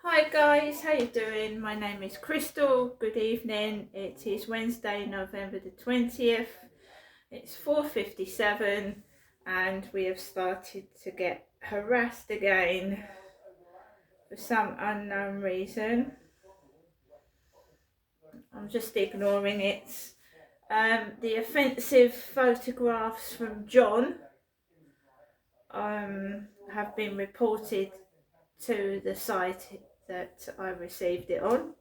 Hi guys, how you doing? My name is Crystal. Good evening. It is Wednesday, November the 20th. It's 4:57 and we have started to get harassed again for some unknown reason. I'm just ignoring it. The offensive photographs from John have been reported to the site that I received it on.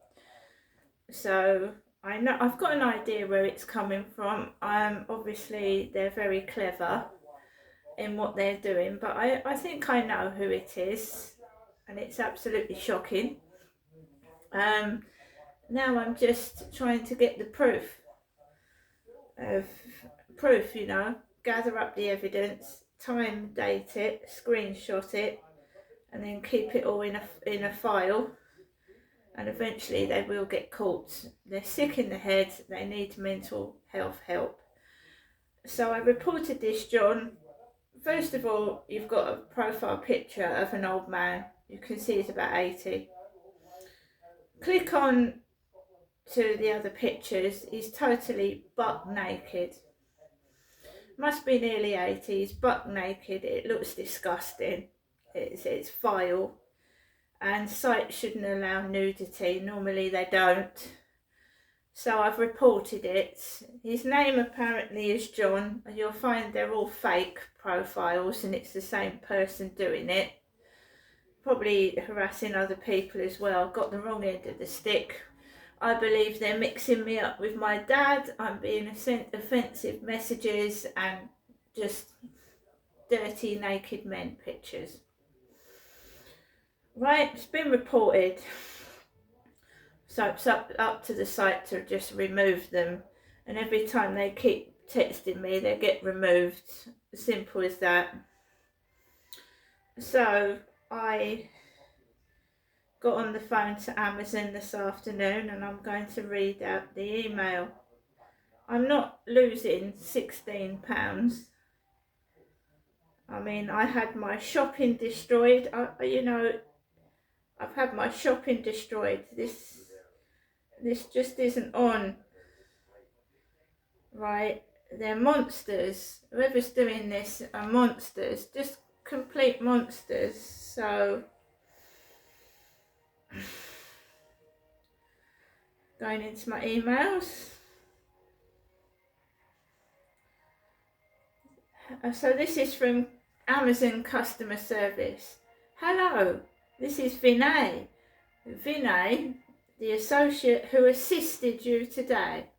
So I know I've got an idea where it's coming from. Obviously they're very clever in what they're doing, but I think I know who it is, and it's absolutely shocking. Now I'm just trying to get the proof, gather up the evidence, time date it, screenshot it, and then keep it all in a file. And eventually they will get caught. They're sick in the head, they need mental health help. So I reported this, John. First of all, you've got a profile picture of an old man. You can see he's about 80. Click on to the other pictures. He's totally buck naked. Must be nearly 80. He's buck naked. It looks disgusting. It's vile. And sites shouldn't allow nudity. Normally they don't. So I've reported it. His name apparently is John. You'll find they're all fake profiles and it's the same person doing it. Probably harassing other people as well. Got the wrong end of the stick. I believe they're mixing me up with my dad. I'm being sent offensive messages and just dirty naked men pictures. Right, it's been reported. So it's up to the site to just remove them, and every time they keep texting me they get removed. Simple as that. So I got on the phone to Amazon this afternoon and I'm going to read out the email. I'm not losing £16. I mean, I had my shopping destroyed. I've had my shopping destroyed. This just isn't on. Right, they're monsters. Whoever's doing this are monsters, just complete monsters. So going into my emails. So this is from Amazon customer service. Hello, this is Vinay. Vinay, the associate who assisted you today.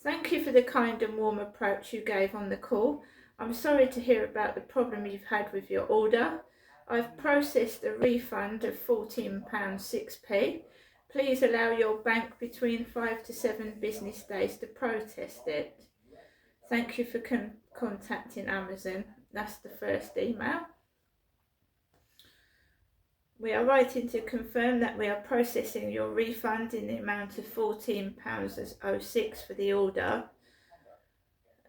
Thank you for the kind and warm approach you gave on the call. I'm sorry to hear about the problem you've had with your order. I've processed a refund of £14.06. Please allow your bank between 5 to 7 business days to protest it. Thank you for contacting Amazon. That's the first email. We are writing to confirm that we are processing your refund in the amount of £14.06 for the order.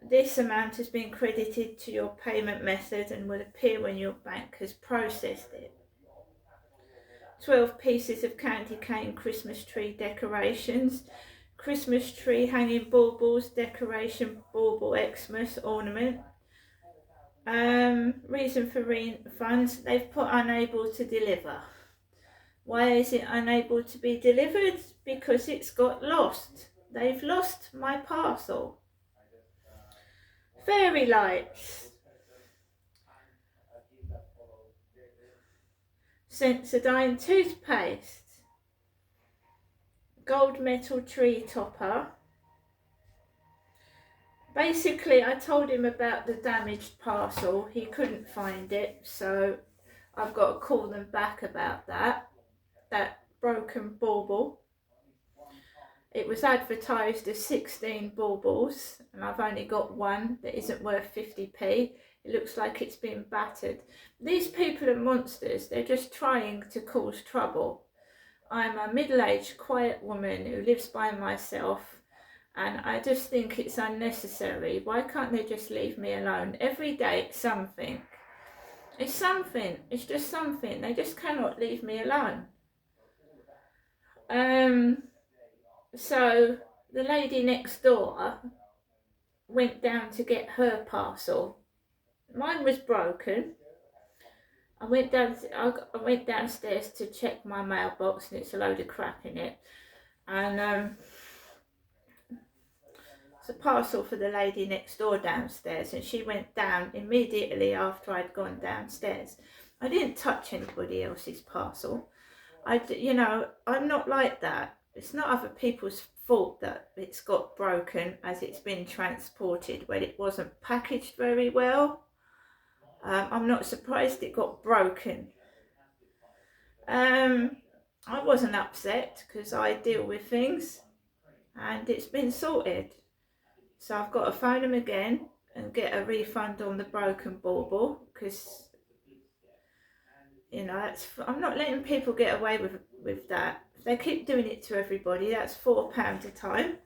This amount has been credited to your payment method and will appear when your bank has processed it. 12 pieces of candy cane Christmas tree decorations, Christmas tree hanging baubles, decoration bauble Xmas ornament. Reason for refunds, they've put unable to deliver. Why is it unable to be delivered? Because it's got lost. They've lost my parcel. Fairy lights. Sensodyne toothpaste. Gold metal tree topper. Basically, I told him about the damaged parcel. He couldn't find it, so I've got to call them back about that broken bauble. It was advertised as 16 baubles and I've only got one that isn't worth 50p. It looks like it's been battered. These people are monsters. They're just trying to cause trouble. I'm a middle-aged, quiet woman who lives by myself, and I just think it's unnecessary. Why can't they just leave me alone? Every day it's something. It's something. It's just something. They just cannot leave me alone. So the lady next door went down to get her parcel. Mine was broken. I went downstairs to check my mailbox, and it's a load of crap in it. And it's a parcel for the lady next door downstairs, and she went down immediately after I'd gone downstairs. I didn't touch anybody else's parcel. I'm not like that. It's not other people's fault that it's got broken as it's been transported when it wasn't packaged very well. I'm not surprised it got broken. I wasn't upset because I deal with things and it's been sorted. So I've got to phone them again and get a refund on the broken bauble because, I'm not letting people get away with that. If they keep doing it to everybody, that's £4 a time.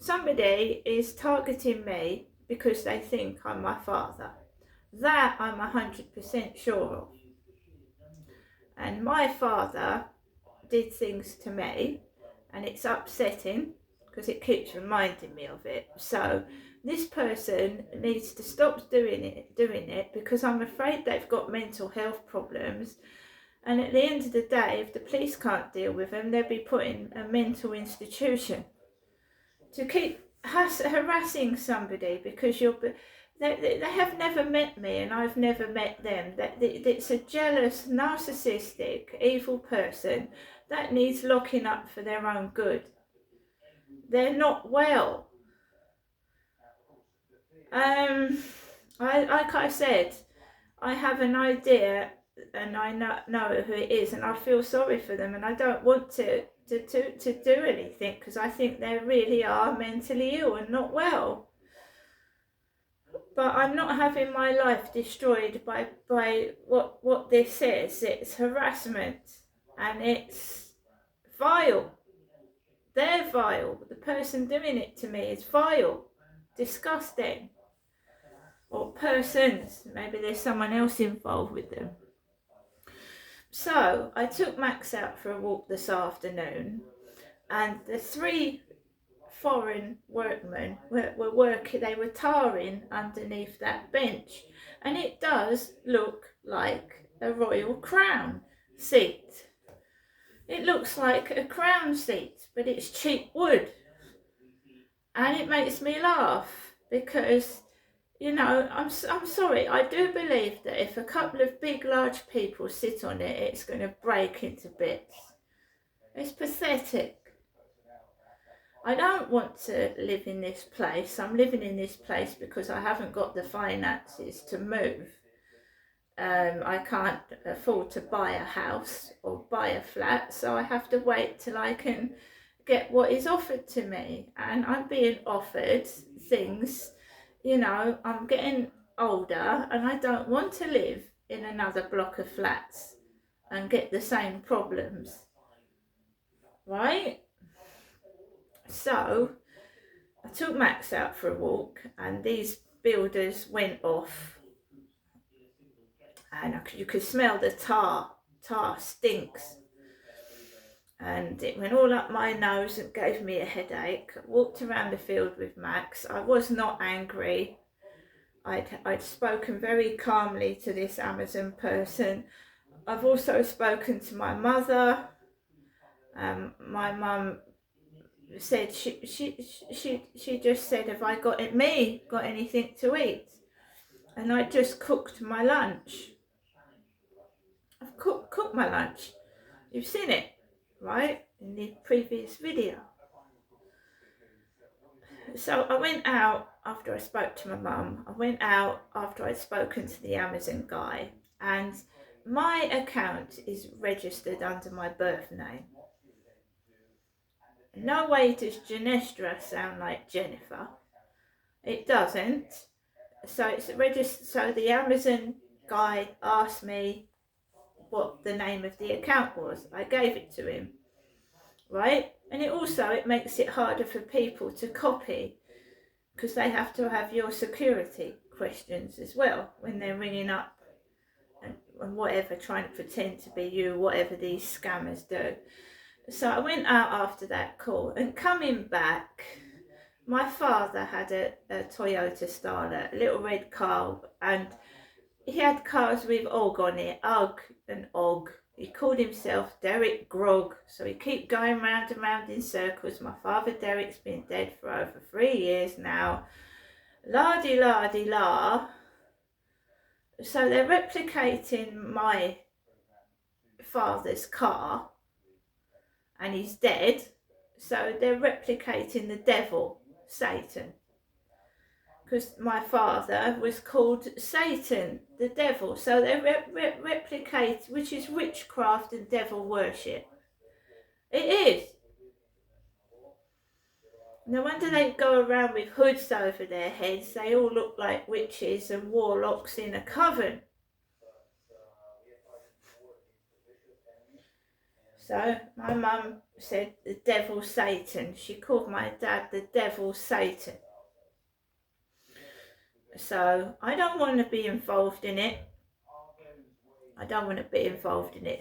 Somebody is targeting me because they think I'm my father. That I'm 100% sure of. And my father did things to me, and it's upsetting because it keeps reminding me of it. So this person needs to stop doing it because I'm afraid they've got mental health problems. And at the end of the day, if the police can't deal with them, they'll be put in a mental institution. To keep harassing somebody because they have never met me and I've never met them. It's a jealous, narcissistic, evil person that needs locking up for their own good. They're not well. Like I said, I have an idea and I know who it is, and I feel sorry for them, and I don't want to do anything because I think they really are mentally ill and not well. But I'm not having my life destroyed by what this says. It's harassment and it's vile. They're vile. The person doing it to me is vile, disgusting. Or persons, maybe there's someone else involved with them. So I took Max out for a walk this afternoon, and the 3 foreign workmen were working. They were tarring underneath that bench, and it does look like a royal crown seat. It looks like a crown seat, but it's cheap wood, and it makes me laugh because, I'm sorry, I do believe that if a couple of big, large people sit on it, it's going to break into bits. It's pathetic. I don't want to live in this place. I'm living in this place because I haven't got the finances to move. I can't afford to buy a house or buy a flat, so I have to wait till I can get what is offered to me. And I'm being offered things. I'm getting older and I don't want to live in another block of flats and get the same problems, right? So I took Max out for a walk and these builders went off, and you could smell the tar stinks, and it went all up my nose and gave me a headache. I walked around the field with Max. I was not angry. I'd spoken very calmly to this Amazon person. I've also spoken to my mother. My mum said she just said, have I got anything to eat? And I just cooked my lunch. I've cooked my lunch. You've seen it, right, in the previous video. So I went out after I spoke to my mum. I went out after I'd spoken to the Amazon guy, and my account is registered under my birth name. No way does Genestra sound like Jennifer. It doesn't. So it's registered. So the Amazon guy asked me what the name of the account was. I gave it to him, right? And it makes it harder for people to copy because they have to have your security questions as well when they're ringing up. And and whatever, trying to pretend to be you, whatever these scammers do. So I went out after that call, and coming back, my father had a Toyota Starlet, a little red car, and he had cars with Og on it, Ugg and Og. He called himself Derek Grog, so he keep going round and round in circles. My father Derek's been dead for over 3 years now. La-di-la-di-la. So they're replicating my father's car, and he's dead. So they're replicating the devil, Satan. Because my father was called Satan, the devil. So they replicate, which is witchcraft and devil worship. It is. No wonder they go around with hoods over their heads. They all look like witches and warlocks in a coven. So my mum said the devil Satan. She called my dad the devil Satan. So I don't want to be involved in it.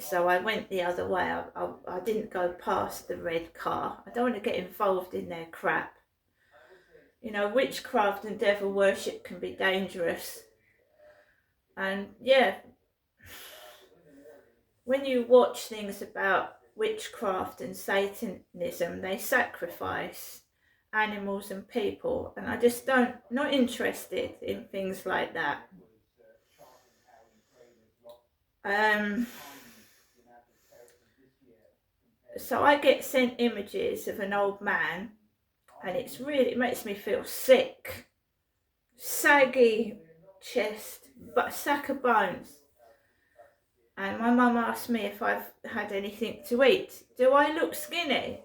So I went the other way. I didn't go past the red car. I don't want to get involved in their crap. You know, witchcraft and devil worship can be dangerous. And yeah, when you watch things about witchcraft and Satanism, they sacrifice animals and people, and I just not interested in things like that. So I get sent images of an old man, and it makes me feel sick. Saggy chest, but sack of bones. And my mum asked me if I've had anything to eat. Do I look skinny?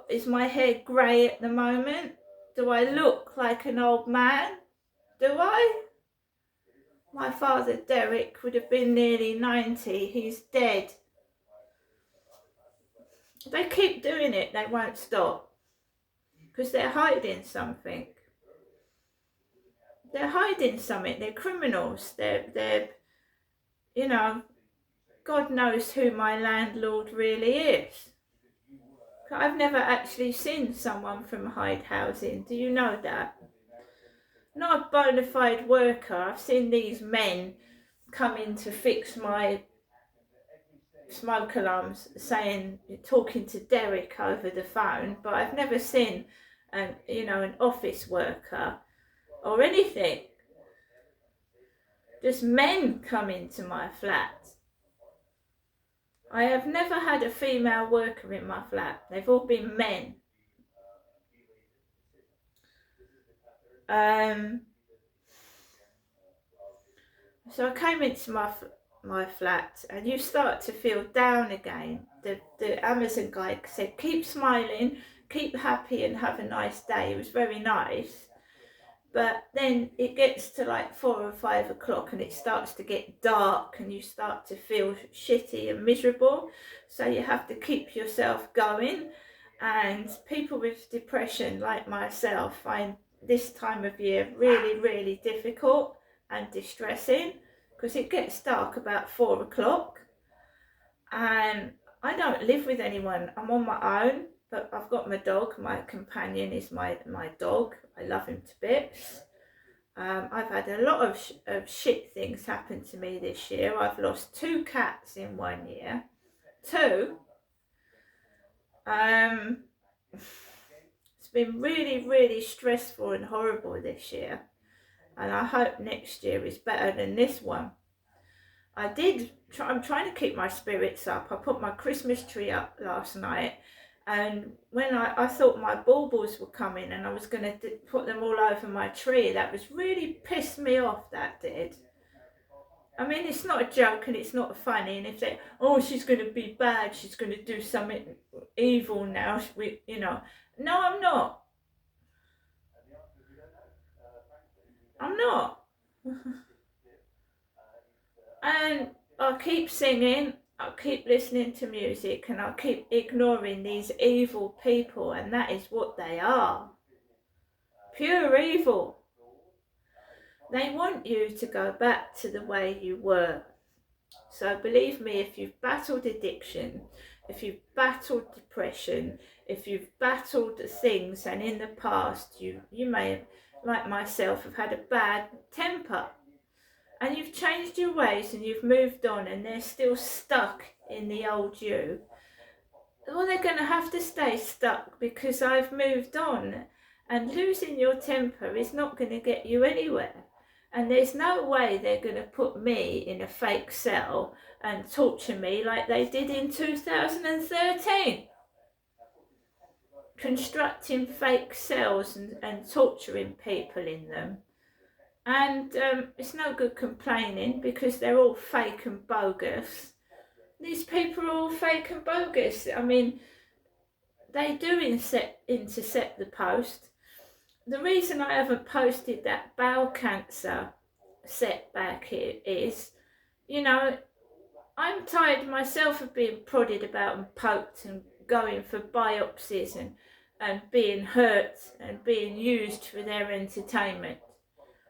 Is my hair grey at the moment? Do I look like an old man? Do I? My father Derek would have been nearly 90. He's dead. They keep doing it. They won't stop. Because they're hiding something. They're criminals. They're, you know, God knows who my landlord really is. I've never actually seen someone from Hyde Housing. Do you know that? Not a bona fide worker. I've seen these men come in to fix my smoke alarms, talking to Derek over the phone, but I've never seen an office worker or anything. Just men come into my flat. I have never had a female worker in my flat. They've all been men. So I came into my flat, and you start to feel down again. The Amazon guy said, keep smiling, keep happy, and have a nice day. It was very nice. But then it gets to like 4 or 5 o'clock, and it starts to get dark, and you start to feel shitty and miserable. So you have to keep yourself going. And people with depression like myself find this time of year really, really difficult and distressing, because it gets dark about 4 o'clock. And I don't live with anyone. I'm on my own. But I've got my dog. My companion is my dog. I love him to bits. I've had a lot of shit things happen to me this year. I've lost 2 cats in 1 year. 2. It's been really, really stressful and horrible this year. And I hope next year is better than this one. I'm trying to keep my spirits up. I put my Christmas tree up last night. And when I thought my baubles were coming, and I was going to put them all over my tree, that was really pissed me off, that did. I mean, it's not a joke and it's not funny. And if they, she's going to be bad, she's going to do something evil now, No, I'm not. I'm not. And I'll keep singing. I'll keep listening to music, and I'll keep ignoring these evil people, and that is what they are. Pure evil. They want you to go back to the way you were. So believe me, if you've battled addiction, if you've battled depression, if you've battled things, and in the past you may have, like myself, have had a bad temper, and you've changed your ways and you've moved on, and they're still stuck in the old you, well, they're going to have to stay stuck because I've moved on, and losing your temper is not going to get you anywhere. And there's no way they're going to put me in a fake cell and torture me like they did in 2013. Constructing fake cells and torturing people in them. And it's no good complaining because they're all fake and bogus. These people are all fake and bogus. I mean, they do intercept the post. The reason I haven't posted that bowel cancer setback here is, you know, I'm tired myself of being prodded about and poked and going for biopsies and being hurt and being used for their entertainment.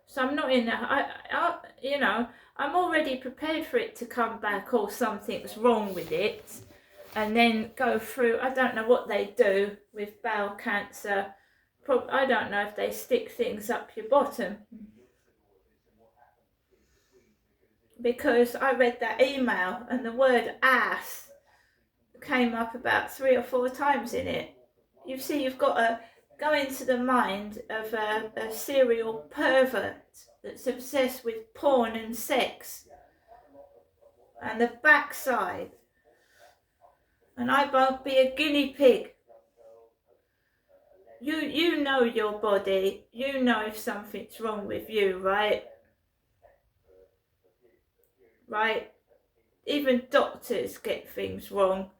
So I'm not in a, you know, I'm already prepared for it to come back or something's wrong with it, and then go through, I don't know what they do with bowel cancer. I don't know if they stick things up your bottom. Because I read that email and the word ass came up about 3 or 4 times in it. You see, you've got to go into the mind of a serial pervert that's obsessed with porn and sex and the backside. And I won't be a guinea pig. You know your body. You know if something's wrong with you, right? Right? Even doctors get things wrong.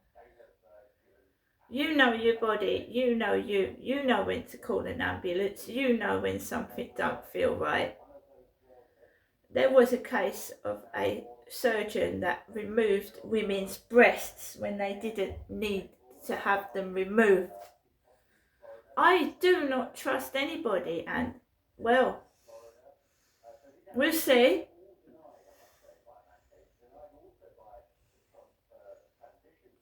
You know your body. You know you. You know when to call an ambulance. You know when something don't feel right. There was a case of a surgeon that removed women's breasts when they didn't need to have them removed. I do not trust anybody, and well, we'll see.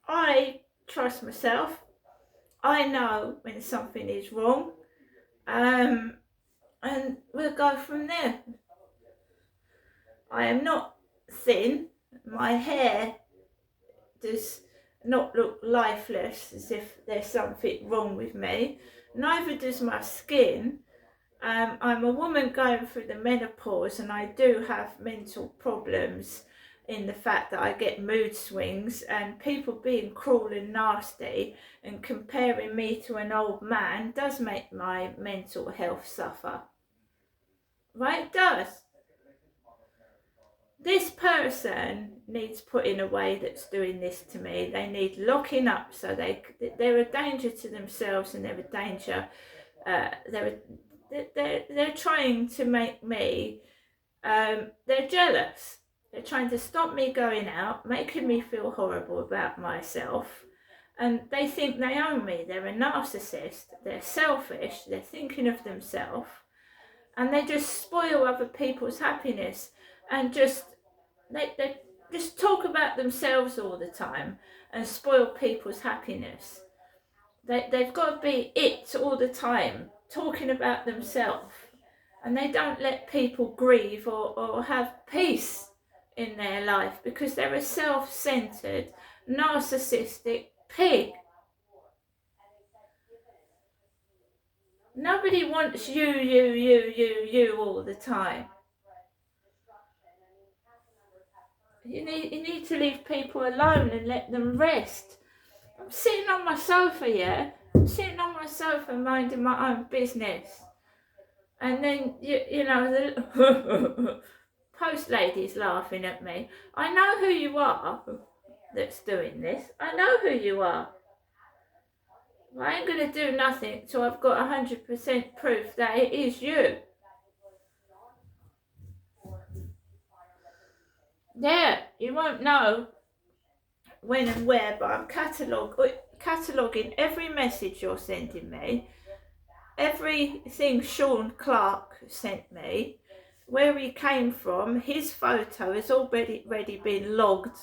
I trust myself. I know when something is wrong, and we'll go from there. I am not thin. My hair does not look lifeless as if there's something wrong with me. Neither does my skin. I'm a woman going through the menopause, and I do have mental problems in the fact that I get mood swings, and people being cruel and nasty and comparing me to an old man does make my mental health suffer. Right, it does. This person needs putting away that's doing this to me. They need locking up, so they're a danger to themselves, and they're a danger. They're trying to make me. They're jealous. They're trying to stop me going out, making me feel horrible about myself, and they think they own me. They're a narcissist. They're selfish. They're thinking of themselves, and they just spoil other people's happiness, and they just talk about themselves all the time and spoil people's happiness. They've got to be it all the time, talking about themselves, and they don't let people grieve or have peace in their life because they're a self-centered, narcissistic pig. Nobody wants you all the time. You need to leave people alone and let them rest. I'm sitting on my sofa, yeah? I'm sitting on my sofa minding my own business. And then, you know, the post lady's laughing at me. I know who you are that's doing this. I know who you are. I ain't going to do nothing till I've got 100% proof that it is you. There, you won't know when and where, but I'm cataloguing every message you're sending me, everything Sean Clark sent me, where he came from, his photo has already been logged,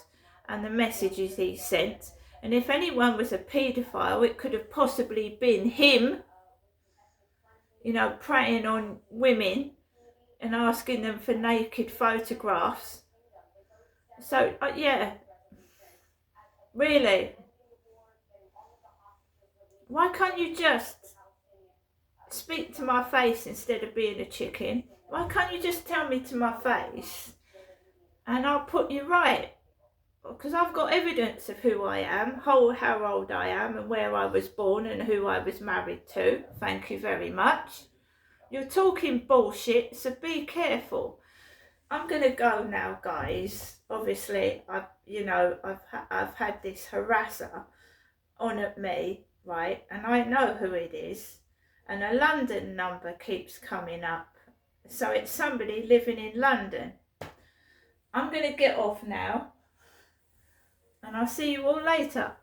and the messages he sent. And if anyone was a paedophile, it could have possibly been him, you know, preying on women and asking them for naked photographs. So, yeah, really, why can't you just speak to my face instead of being a chicken? Why can't you just tell me to my face and I'll put you right? Because I've got evidence of who I am, how old I am and where I was born and who I was married to. Thank you very much. You're talking bullshit, so be careful. I'm going to go now, guys. Obviously, I've had this harasser on at me, right? And I know who it is. And a London number keeps coming up. So it's somebody living in London. I'm going to get off now. And I'll see you all later.